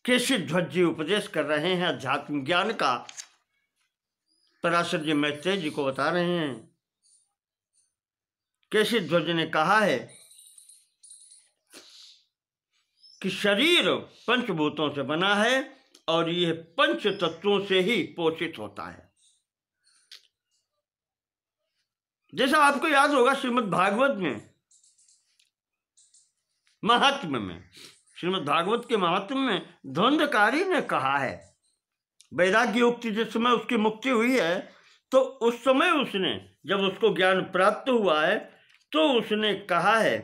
केशवध्वज जी उपदेश कर रहे हैं अध्यात्म ज्ञान का। पराशर जी मैत्रेय जी को बता रहे हैं। केशवध्वज ने कहा है कि शरीर पंचभूतों से बना है और यह पंच तत्वों से ही पोषित होता है। जैसा आपको याद होगा श्रीमद् भागवत में महात्म्य में, श्रीमद् भागवत के महात्म्य में धुंधकारी ने कहा है, वैराग्य उक्ति जिस समय उसकी मुक्ति हुई है तो उस समय उसने, जब उसको ज्ञान प्राप्त हुआ है तो उसने कहा है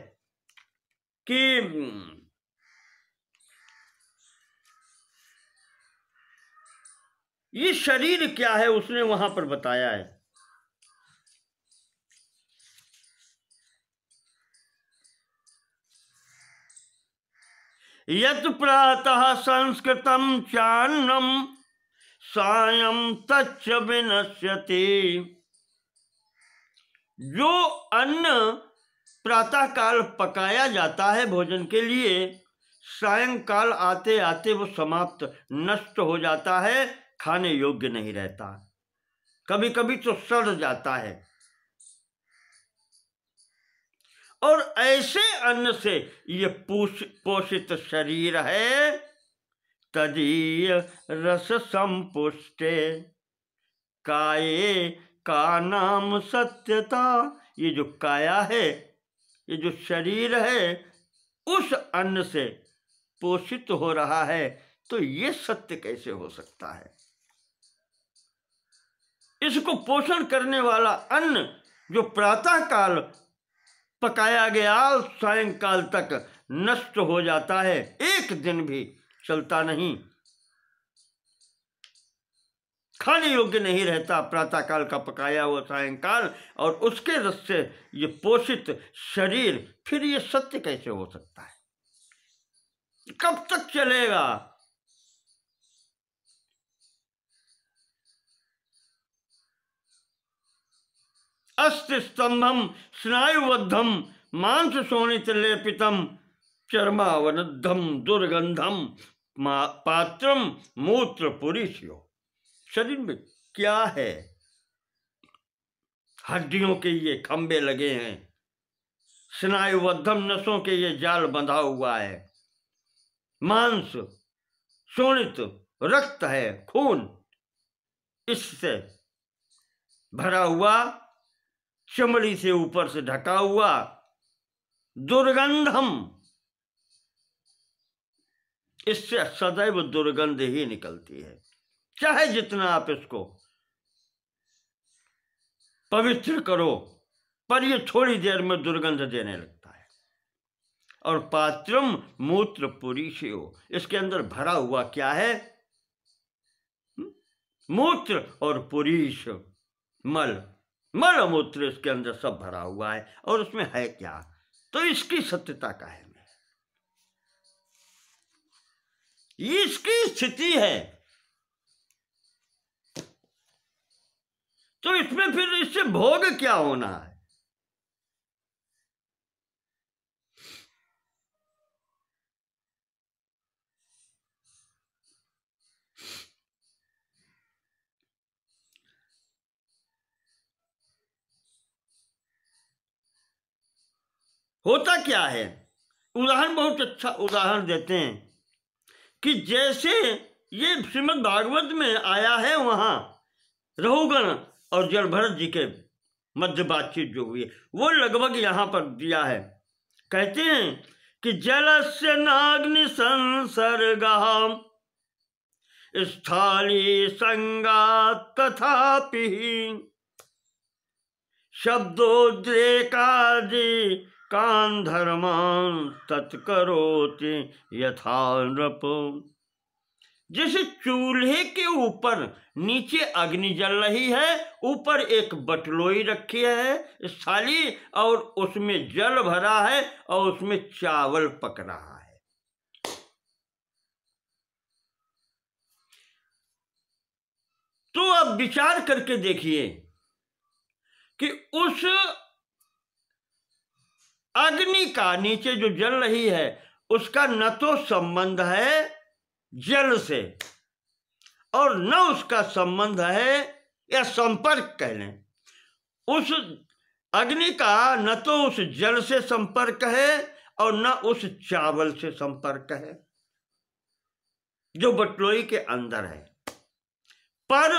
कि ये शरीर क्या है, उसने वहां पर बताया है। यत् प्रातः संस्कृतं चान्नम सायं तच्च विनश्यति। जो अन्न प्रातः काल पकाया जाता है भोजन के लिए, सायंकाल आते आते वो समाप्त नष्ट हो जाता है, खाने योग्य नहीं रहता, कभी कभी तो सड़ जाता है। और ऐसे अन्न से ये पोषित शरीर है। तदीय रस संपुष्टे काये का नाम सत्यता। ये जो काया है, ये जो शरीर है, उस अन्न से पोषित हो रहा है, तो ये सत्य कैसे हो सकता है? इसको पोषण करने वाला अन्न जो प्रातः काल पकाया गया सायंकाल तक नष्ट हो जाता है, एक दिन भी चलता नहीं, खाने योग्य नहीं रहता प्रातः काल का पकाया हुआ सायंकाल, और उसके रस से ये पोषित शरीर, फिर ये सत्य कैसे हो सकता है? कब तक चलेगा? अस्ति स्तंभम स्नायुबद्धम मांस शोणित लेपितम चर्मावनद्धम दुर्गंधम पात्रम मूत्र पुरीष्यो। शरीर में क्या है? हड्डियों के ये खंबे लगे हैं, स्नायुबद्धम नसों के ये जाल बंधा हुआ है, मांस शोणित रक्त है, खून इससे भरा हुआ, चमड़ी से ऊपर से ढका हुआ, दुर्गंधम, इससे सदैव दुर्गंध ही निकलती है। चाहे जितना आप इसको पवित्र करो, पर ये थोड़ी देर में दुर्गंध देने लगता है। और पात्रम मूत्र पुरीष्यो, इसके अंदर भरा हुआ क्या है? मूत्र और पुरीष, मल, मल मूत्र इसके अंदर सब भरा हुआ है। और उसमें है क्या? तो इसकी सत्यता का है, ये इसकी स्थिति है। तो इसमें फिर इससे भोग क्या होना है? होता क्या है? उदाहरण, बहुत अच्छा उदाहरण देते हैं कि जैसे ये श्रीमद् भागवत में आया है, वहां रहुगण और जलभरत जी के मध्य बातचीत जो हुई है, वो लगभग यहां पर दिया है। कहते हैं कि जलस्य नाग्नि संसर्गा स्थाली संगा तथापि शब्दोद्रेकादि कान धर्मान तत्करोति यथा नृप। जैसे चूल्हे के ऊपर नीचे अग्नि जल रही है, ऊपर एक बटलोई रखी है थाली, और उसमें जल भरा है और उसमें चावल पक रहा है। तो अब विचार करके देखिए कि उस अग्नि का नीचे जो जल रही है, उसका न तो संबंध है जल से, और न उसका संबंध है या संपर्क कह लें, उस अग्नि का न तो उस जल से संपर्क है और न उस चावल से संपर्क है जो बटलोई के अंदर है। पर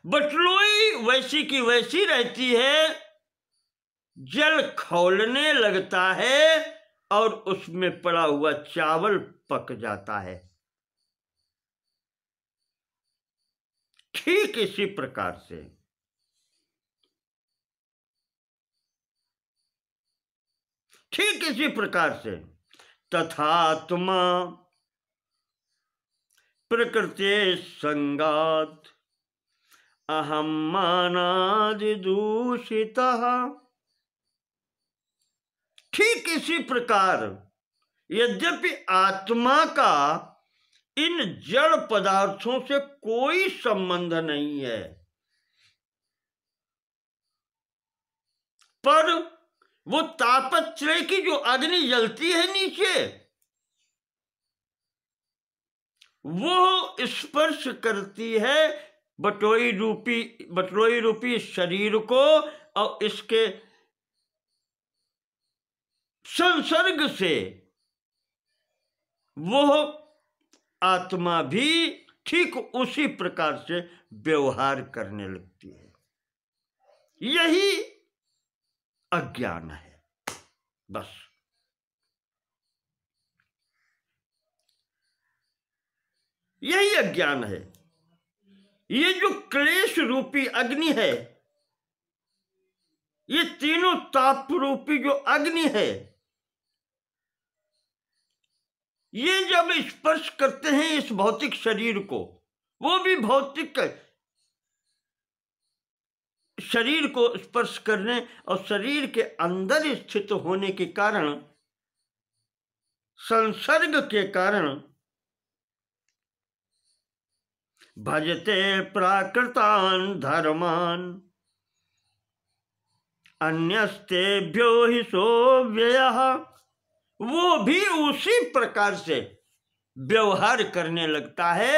बटलोई वैसी की वैसी रहती है, जल खौलने लगता है और उसमें पड़ा हुआ चावल पक जाता है। ठीक इसी प्रकार से तथात्मा प्रकृति संगात अहम मानादि दूषितः। ठीक इसी प्रकार यद्यपि आत्मा का इन जड़ पदार्थों से कोई संबंध नहीं है, पर वो तापत्रय की जो अग्नि जलती है नीचे, वो स्पर्श करती है बटलोई रूपी शरीर को, और इसके संसर्ग से वो आत्मा भी ठीक उसी प्रकार से व्यवहार करने लगती है। यही अज्ञान है, बस। यही अज्ञान है। ये जो क्लेश रूपी अग्नि है, ये तीनों ताप रूपी जो अग्नि है, ये जब स्पर्श करते हैं इस भौतिक शरीर को, वो भी भौतिक शरीर को स्पर्श करने और शरीर के अंदर स्थित होने के कारण, संसर्ग के कारण, भजते प्राकृतान धर्मान अन्यस्तेभ्यो हि सो व्ययः। वो भी उसी प्रकार से व्यवहार करने लगता है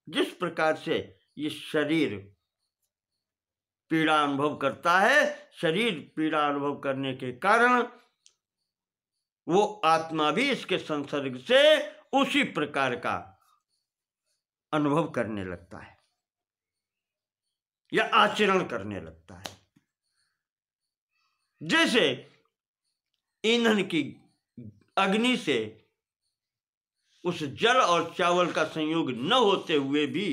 जिस प्रकार से ये शरीर पीड़ा अनुभव करता है। शरीर पीड़ा अनुभव करने के कारण वो आत्मा भी इसके संसर्ग से उसी प्रकार का अनुभव करने लगता है या आचरण करने लगता है। जैसे ईंधन की अग्नि से उस जल और चावल का संयोग न होते हुए भी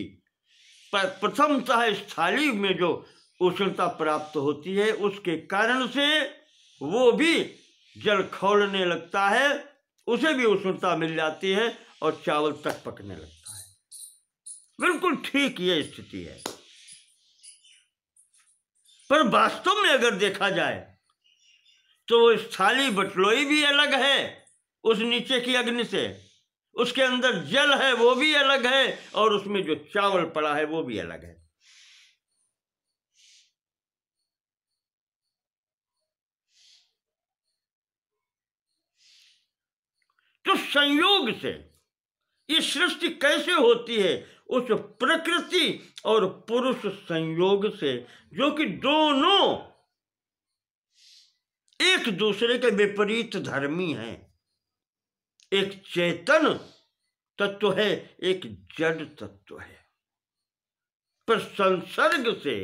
प्रथमतः इस थाली में जो उष्णता प्राप्त होती है, उसके कारण से वो भी जल खौलने लगता है, उसे भी उष्णता मिल जाती है और चावल तक पकने लगता है। बिल्कुल ठीक ये स्थिति है। पर वास्तव में अगर देखा जाए तो वो थाली बटलोई भी अलग है उस नीचे की अग्नि से, उसके अंदर जल है वो भी अलग है, और उसमें जो चावल पड़ा है वो भी अलग है। तो संयोग से ये सृष्टि कैसे होती है? उस प्रकृति और पुरुष संयोग से, जो कि दोनों एक दूसरे के विपरीत धर्मी हैं। एक चेतन तत्व है, एक जड़ तत्व है, पर संसर्ग से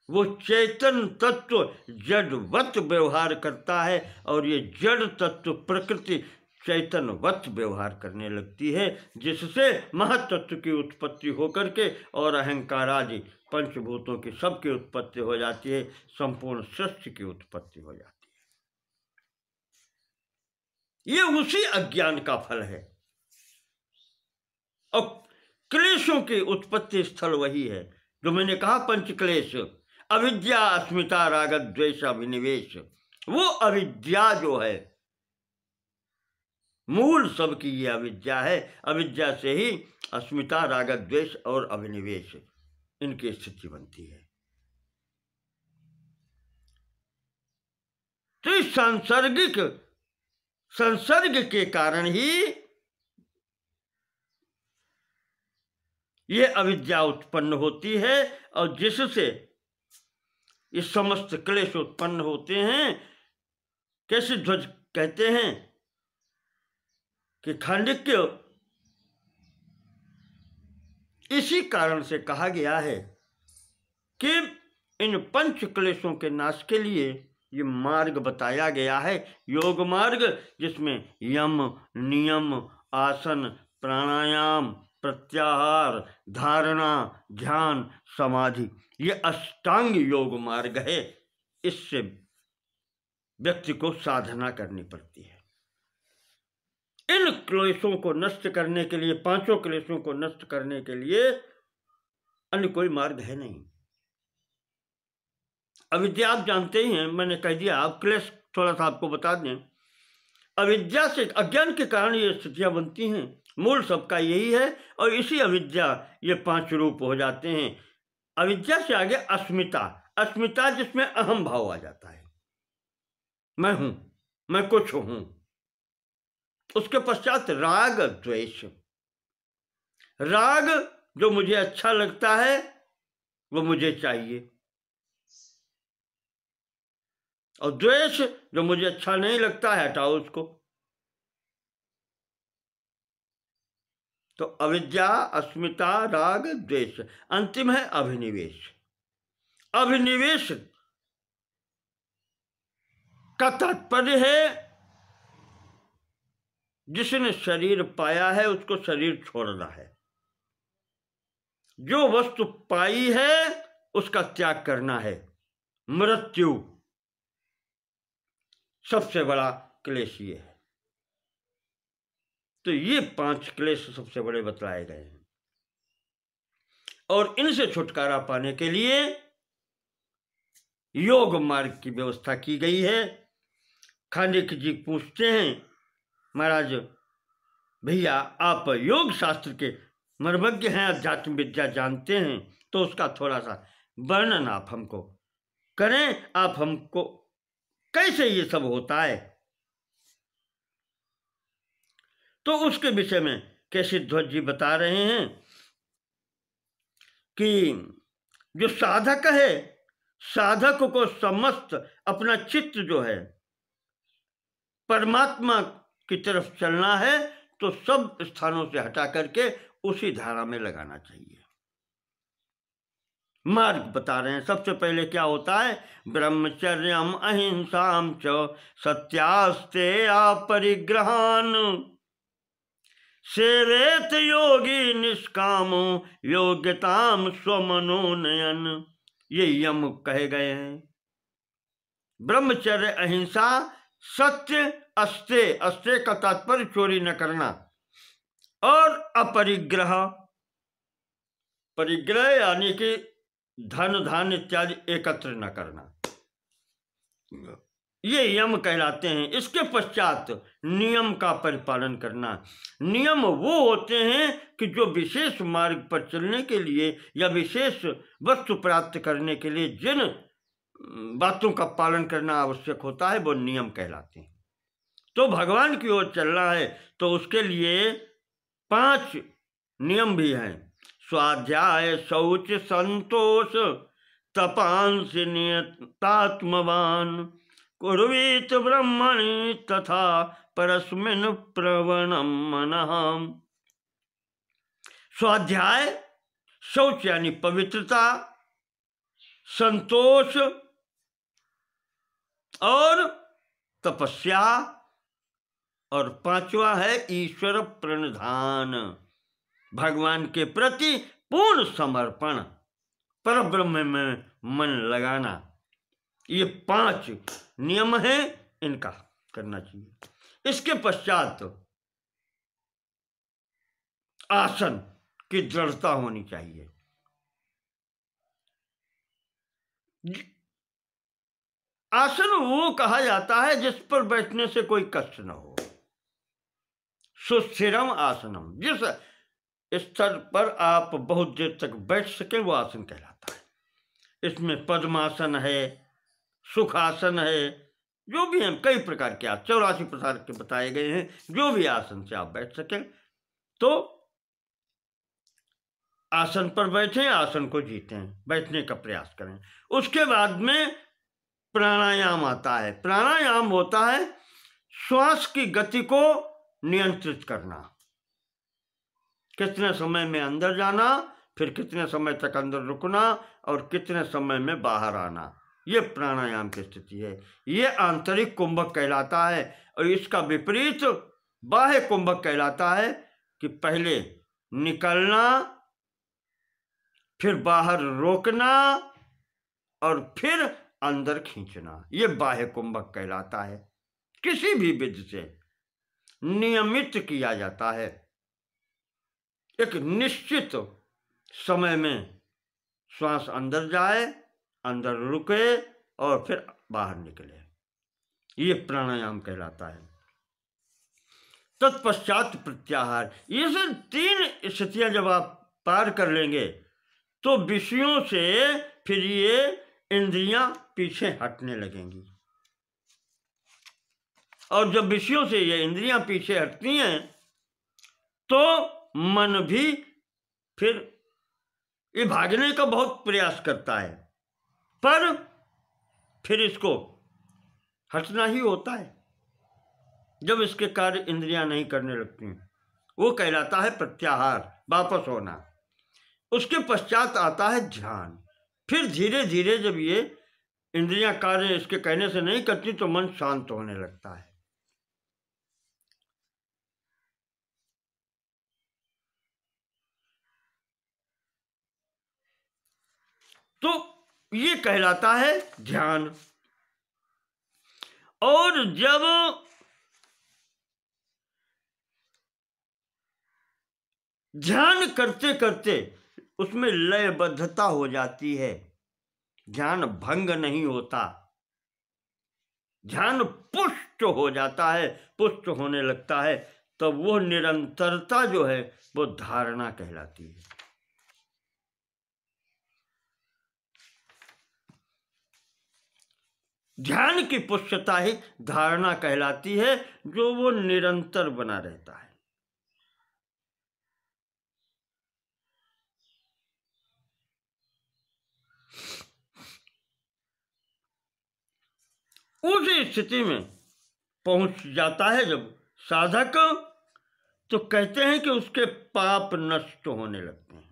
वो चेतन तत्व जड़वत व्यवहार करता है और ये जड़ तत्व प्रकृति चैतन्यवत व्यवहार करने लगती है, जिससे महत्त्व की उत्पत्ति होकर के और अहंकार आदि पंचभूतों की सबकी उत्पत्ति हो जाती है, संपूर्ण सृष्टि की उत्पत्ति हो जाती है। ये उसी अज्ञान का फल है और क्लेशों की उत्पत्ति स्थल वही है जो मैंने कहा, पंच क्लेश, अविद्या, अस्मिता, राग, द्वेष, अभिनिवेश। वो अविद्या जो है, मूल सबकी ये अविद्या है। अविद्या से ही अस्मिता, राग, द्वेष और अभिनिवेश इनकी स्थिति बनती है। तो इस संसर्ग के कारण ही ये अविद्या उत्पन्न होती है और जिससे ये समस्त क्लेश उत्पन्न होते हैं। कैसे ध्वज कहते हैं कि खांडिक्य इसी कारण से कहा गया है कि इन पंच क्लेशों के नाश के लिए ये मार्ग बताया गया है, योग मार्ग, जिसमें यम, नियम, आसन, प्राणायाम, प्रत्याहार, धारणा, ध्यान, समाधि, ये अष्टांग योग मार्ग है। इससे व्यक्ति को साधना करनी पड़ती है। इन क्लेशों को नष्ट करने के लिए, पांचों क्लेशों को नष्ट करने के लिए अन्य कोई मार्ग है नहीं। अविद्या आप जानते ही हैं, मैंने कह दिया। आप क्लेश थोड़ा सा आपको बता दें। अविद्या से, अज्ञान के कारण ये स्थितियां बनती हैं। मूल सबका यही है और इसी अविद्या ये पांच रूप हो जाते हैं। अविद्या से आगे अस्मिता, अस्मिता जिसमें अहम भाव आ जाता है, मैं हूं, मैं कुछ हूं। उसके पश्चात राग, द्वेष। राग जो मुझे अच्छा लगता है वो मुझे चाहिए, और द्वेष जो मुझे अच्छा नहीं लगता है हटाओ उसको। तो अविद्या, अस्मिता, राग, द्वेष। अंतिम है अभिनिवेश। अभिनिवेश का तात्पर्य है जिसने शरीर पाया है उसको शरीर छोड़ना है। जो वस्तु पाई है उसका त्याग करना है। मृत्यु सबसे बड़ा क्लेश ये है। तो ये पांच क्लेश सबसे बड़े बतलाए गए हैं और इनसे छुटकारा पाने के लिए योग मार्ग की व्यवस्था की गई है। खांडिक्य जी पूछते हैं, महाराज भैया आप योग शास्त्र के मर्मज्ञ हैं, अध्यात्म विद्या जानते हैं, तो उसका थोड़ा सा वर्णन आप हमको करें। आप हमको कैसे ये सब होता है, तो उसके विषय में कैसे ध्वज जी बता रहे हैं कि जो साधक है, साधक को समस्त अपना चित्त जो है परमात्मा की तरफ चलना है, तो सब स्थानों से हटा करके उसी धारा में लगाना चाहिए। मार्ग बता रहे हैं। सबसे पहले क्या होता है, ब्रह्मचर्यम अहिंसाम च सत्यास्ते अपरिग्रहान सेवेत योगी निष्कामो योग्यताम स्वमनोनयन। ये यम कहे गए हैं। ब्रह्मचर्य, अहिंसा, सत्य, अस्ते, अस्ते का तात्पर्य चोरी न करना, और अपरिग्रह, परिग्रह यानी कि धन धान इत्यादि एकत्र न करना, ये यम कहलाते हैं। इसके पश्चात नियम का परिपालन करना। नियम वो होते हैं कि जो विशेष मार्ग पर चलने के लिए या विशेष वस्तु प्राप्त करने के लिए जिन बातों का पालन करना आवश्यक होता है वो नियम कहलाते हैं। तो भगवान की ओर चलना है तो उसके लिए 5 नियम भी हैं। स्वाध्याय, शौच, संतोष, तपांसि नियतात्मवान, कुर्वीत ब्रह्मणि तथा परस्मिन् प्रवणं मनः। स्वाध्याय, शौच यानी पवित्रता, संतोष और तपस्या, और 5वां है ईश्वर प्रणिधान, भगवान के प्रति पूर्ण समर्पण, परब्रह्म में मन लगाना। ये 5 नियम हैं, इनका करना चाहिए। इसके पश्चात आसन की दृढ़ता होनी चाहिए। आसन वो कहा जाता है जिस पर बैठने से कोई कष्ट न हो। सुस्थिरम आसनम, जिस स्तर पर आप बहुत देर तक बैठ सके वो आसन कहलाता है। इसमें पद्मासन है, सुखासन है, जो भी हैं कई प्रकार के 84 प्रकार के बताए गए हैं। जो भी आसन से आप बैठ सकें। तो आसन पर बैठें, आसन को जीतें, बैठने का प्रयास करें। उसके बाद में प्राणायाम आता है। प्राणायाम होता है श्वास की गति को नियंत्रित करना, कितने समय में अंदर जाना, फिर कितने समय तक अंदर रुकना और कितने समय में बाहर आना, ये प्राणायाम की स्थिति है। ये आंतरिक कुंभक कहलाता है। और इसका विपरीत बाह्य कुंभक कहलाता है कि पहले निकलना, फिर बाहर रोकना और फिर अंदर खींचना, ये बाह्य कुंभक कहलाता है। किसी भी विधि से नियमित किया जाता है, एक निश्चित समय में श्वास अंदर जाए, अंदर रुके और फिर बाहर निकले, ये प्राणायाम कहलाता है। तत्पश्चात प्रत्याहार। ये सब 3 स्थितियां जब आप पार कर लेंगे तो विषयों से फिर ये इंद्रियां पीछे हटने लगेंगी। और जब विषयों से ये इंद्रियां पीछे हटती हैं तो मन भी फिर ये भागने का बहुत प्रयास करता है, पर फिर इसको हटना ही होता है जब इसके कार्य इंद्रियां नहीं करने लगती। वो कहलाता है प्रत्याहार, वापस होना। उसके पश्चात आता है ध्यान। फिर धीरे धीरे जब ये इंद्रियां कार्य इसके कहने से नहीं करती तो मन शांत होने लगता है। तो ये कहलाता है ध्यान। और जब ध्यान करते करते उसमें लयबद्धता हो जाती है, ध्यान भंग नहीं होता, ध्यान पुष्ट हो जाता है, पुष्ट होने लगता है, तो वो निरंतरता जो है वो धारणा कहलाती है। ध्यान की पुष्टता ही धारणा कहलाती है, जो वो निरंतर बना रहता है। उस स्थिति में पहुंच जाता है जब साधक, तो कहते हैं कि उसके पाप नष्ट होने लगते हैं।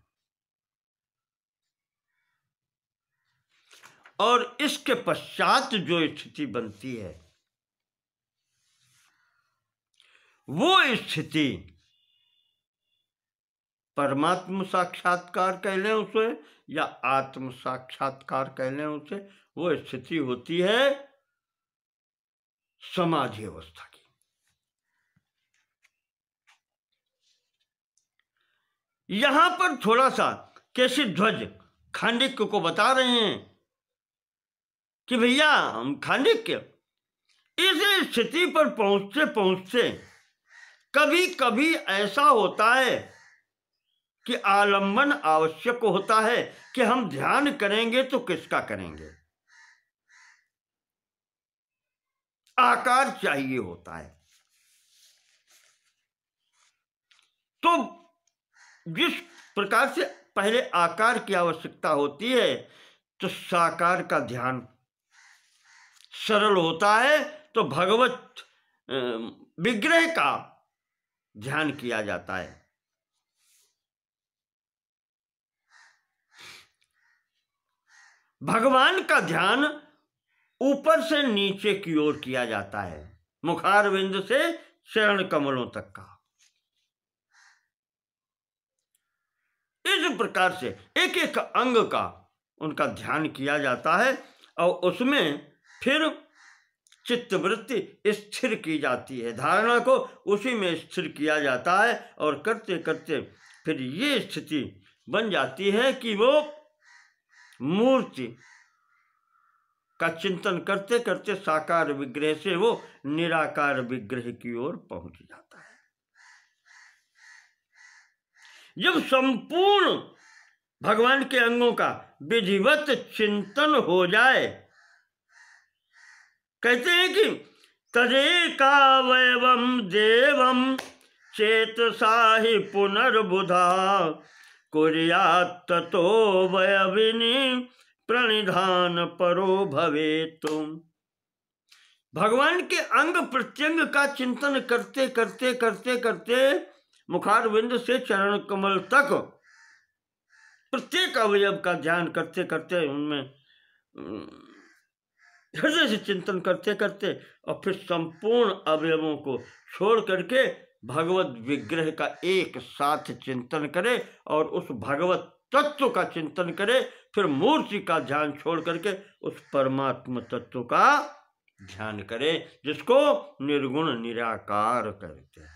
और इसके पश्चात जो स्थिति बनती है वो स्थिति परमात्म साक्षात्कार कह लें उसे या आत्म साक्षात्कार कह लें उसे, वो स्थिति होती है समाधि अवस्था की। यहां पर थोड़ा सा केशिध्वज खांडिक्य को बता रहे हैं कि भैया हम खांडिक्य इस स्थिति पर पहुंचते पहुंचते कभी कभी ऐसा होता है कि आलंबन आवश्यक होता है कि हम ध्यान करेंगे तो किसका करेंगे, आकार चाहिए होता है। तो जिस प्रकार से पहले आकार की आवश्यकता होती है तो साकार का ध्यान सरल होता है, तो भगवत विग्रह का ध्यान किया जाता है। भगवान का ध्यान ऊपर से नीचे की ओर किया जाता है, मुखारविंद से चरण कमलों तक का। इस प्रकार से एक एक अंग का उनका ध्यान किया जाता है और उसमें फिर चित्तवृत्ति स्थिर की जाती है, धारणा को उसी में स्थिर किया जाता है। और करते करते फिर ये स्थिति बन जाती है कि वो मूर्ति का चिंतन करते करते साकार विग्रह से वो निराकार विग्रह की ओर पहुंच जाता है। जब संपूर्ण भगवान के अंगों का विधिवत चिंतन हो जाए, कहते हैं कि तदेकावयवं देवं चेतसा हि पुनर्बुधा कुर्यात् ततो वयविनी प्रणिधान परो भवेत्। भगवान के अंग प्रत्यंग का चिंतन करते करते करते करते मुखारविंद से चरण कमल तक प्रत्येक अवयव का ध्यान करते करते उनमें हृदय से चिंतन करते करते और फिर संपूर्ण अवयवों को छोड़ करके भगवत विग्रह का एक साथ चिंतन करे और उस भगवत तत्व का चिंतन करे, फिर मूर्ति का ध्यान छोड़ करके उस परमात्मा तत्व का ध्यान करे, जिसको निर्गुण निराकार कहते हैं।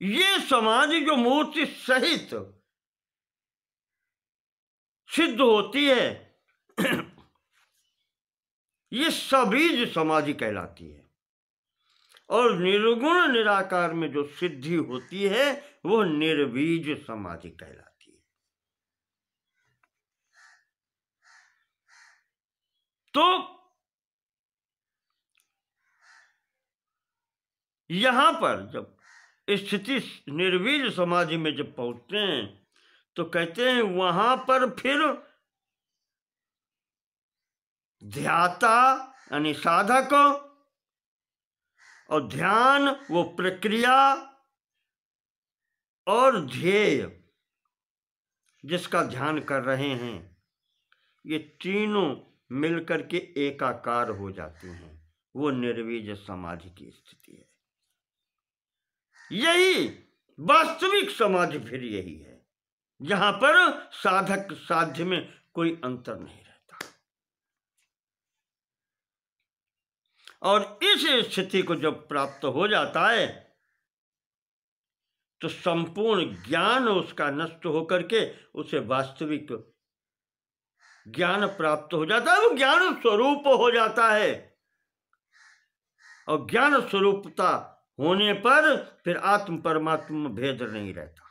ये समाधि जो मूर्ति सहित सिद्ध होती है ये सबीज समाधि कहलाती है, और निर्गुण निराकार में जो सिद्धि होती है वो निर्बीज समाधि कहलाती है। तो यहां पर जब स्थिति निर्बीज समाधि में जब पहुंचते हैं तो कहते हैं वहां पर फिर ध्याता यानी साधक और ध्यान वो प्रक्रिया और ध्येय जिसका ध्यान कर रहे हैं, ये तीनों मिलकर के एकाकार हो जाते हैं, वो निर्बीज समाधि की स्थिति है। यही वास्तविक समाधि फिर यही है जहां पर साधक साध्य में कोई अंतर नहीं रहता। और इस स्थिति को जब प्राप्त हो जाता है तो संपूर्ण ज्ञान उसका नष्ट होकर के उसे वास्तविक ज्ञान प्राप्त हो जाता है, वो ज्ञान स्वरूप हो जाता है। और ज्ञान स्वरूपता होने पर फिर आत्म परमात्मा भेद नहीं रहता।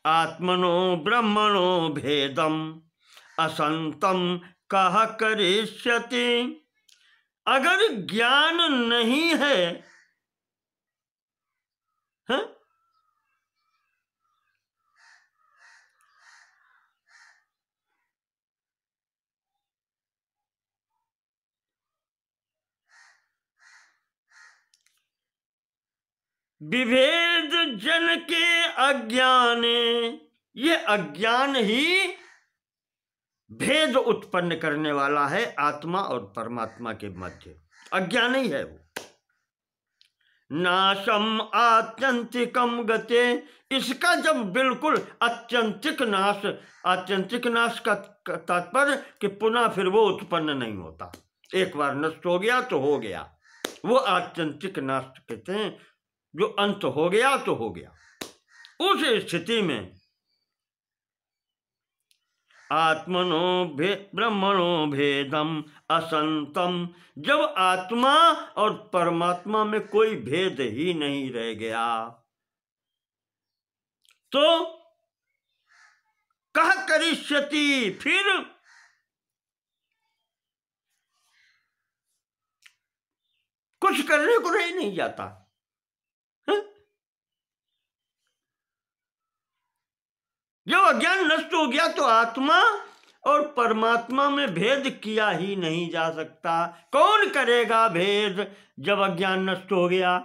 आत्मनो ब्रह्मणो भेदम असंतम कह करिष्यति। अगर ज्ञान नहीं है, विभेद जन के अज्ञाने, ये अज्ञान ही भेद उत्पन्न करने वाला है आत्मा और परमात्मा के मध्य। अज्ञान ही है वो। नाशम आत्यंतिकम गते, इसका जब बिल्कुल आत्यंतिक नाश, आत्यंतिक नाश का तात्पर्य कि पुनः फिर वो उत्पन्न नहीं होता, एक बार नष्ट हो गया तो हो गया, वो आत्यंतिक नाश कहते हैं। जो अंत हो गया तो हो गया। उस स्थिति में आत्मनो ब्रह्मणो भेदम असंतम, जब आत्मा और परमात्मा में कोई भेद ही नहीं रह गया तो कह करिष्यति, फिर कुछ करने को रह नहीं जाता। जब अज्ञान नष्ट हो गया तो आत्मा और परमात्मा में भेद किया ही नहीं जा सकता। कौन करेगा भेद जब अज्ञान नष्ट हो गया?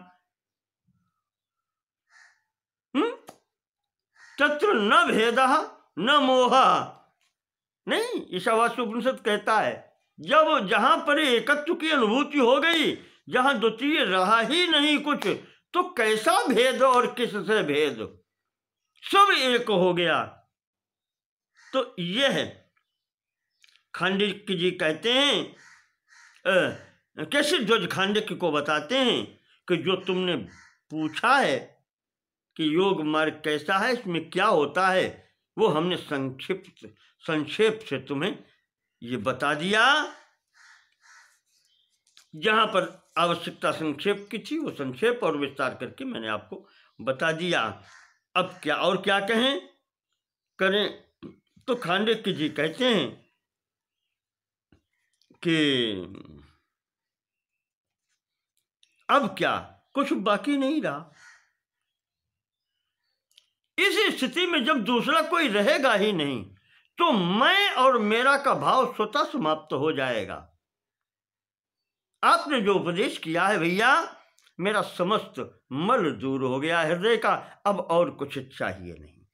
तत्र न भेदः न मोहः। नहीं, ईशावास्य उपनिषद कहता है जब जहां पर एकत्व की अनुभूति हो गई, जहां द्वितीय रहा ही नहीं कुछ, तो कैसा भेद और किससे भेद, सब एक हो गया। तो यह खांडिक्य जी कहते हैं, कैसे ध्वज खांडिक्य को बताते हैं कि जो तुमने पूछा है कि योग मार्ग कैसा है, इसमें क्या होता है, वो हमने संक्षेप से तुम्हें ये बता दिया। जहां पर आवश्यकता संक्षेप की थी वो संक्षेप और विस्तार करके मैंने आपको बता दिया। अब क्या और क्या कहें करें। तो खांडे जी कहते हैं कि अब क्या, कुछ बाकी नहीं रहा। इस स्थिति में जब दूसरा कोई रहेगा ही नहीं तो मैं और मेरा का भाव स्वतः समाप्त हो जाएगा। आपने जो उपदेश किया है भैया, मेरा समस्त मल दूर हो गया हृदय का, अब और कुछ चाहिए नहीं।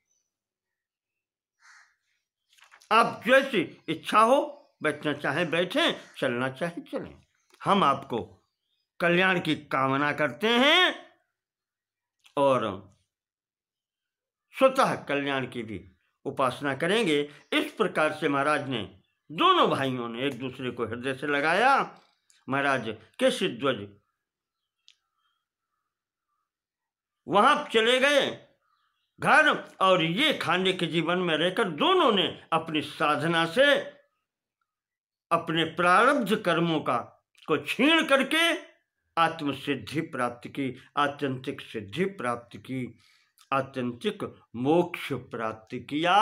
आप जैसी इच्छा हो, बैठना चाहे बैठें, चलना चाहे चलें। हम आपको कल्याण की कामना करते हैं और स्वतः कल्याण की भी उपासना करेंगे। इस प्रकार से महाराज ने, दोनों भाइयों ने एक दूसरे को हृदय से लगाया। महाराज केशध्वज वहां चले गए घर, और ये खांडे के जीवन में रहकर दोनों ने अपनी साधना से अपने प्रारब्ध कर्मों को छीण करके आत्मसिद्धि प्राप्त की, आत्यंतिक सिद्धि प्राप्त की, आत्यंतिक मोक्ष प्राप्त किया।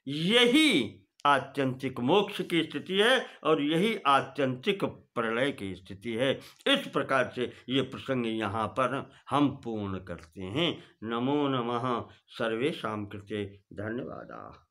यही आत्यंतिक मोक्ष की स्थिति है और यही आत्यंतिक प्रलय की स्थिति है। इस प्रकार से ये प्रसंग यहाँ पर हम पूर्ण करते हैं। नमो नमः सर्वेषां कृते धन्यवादाः।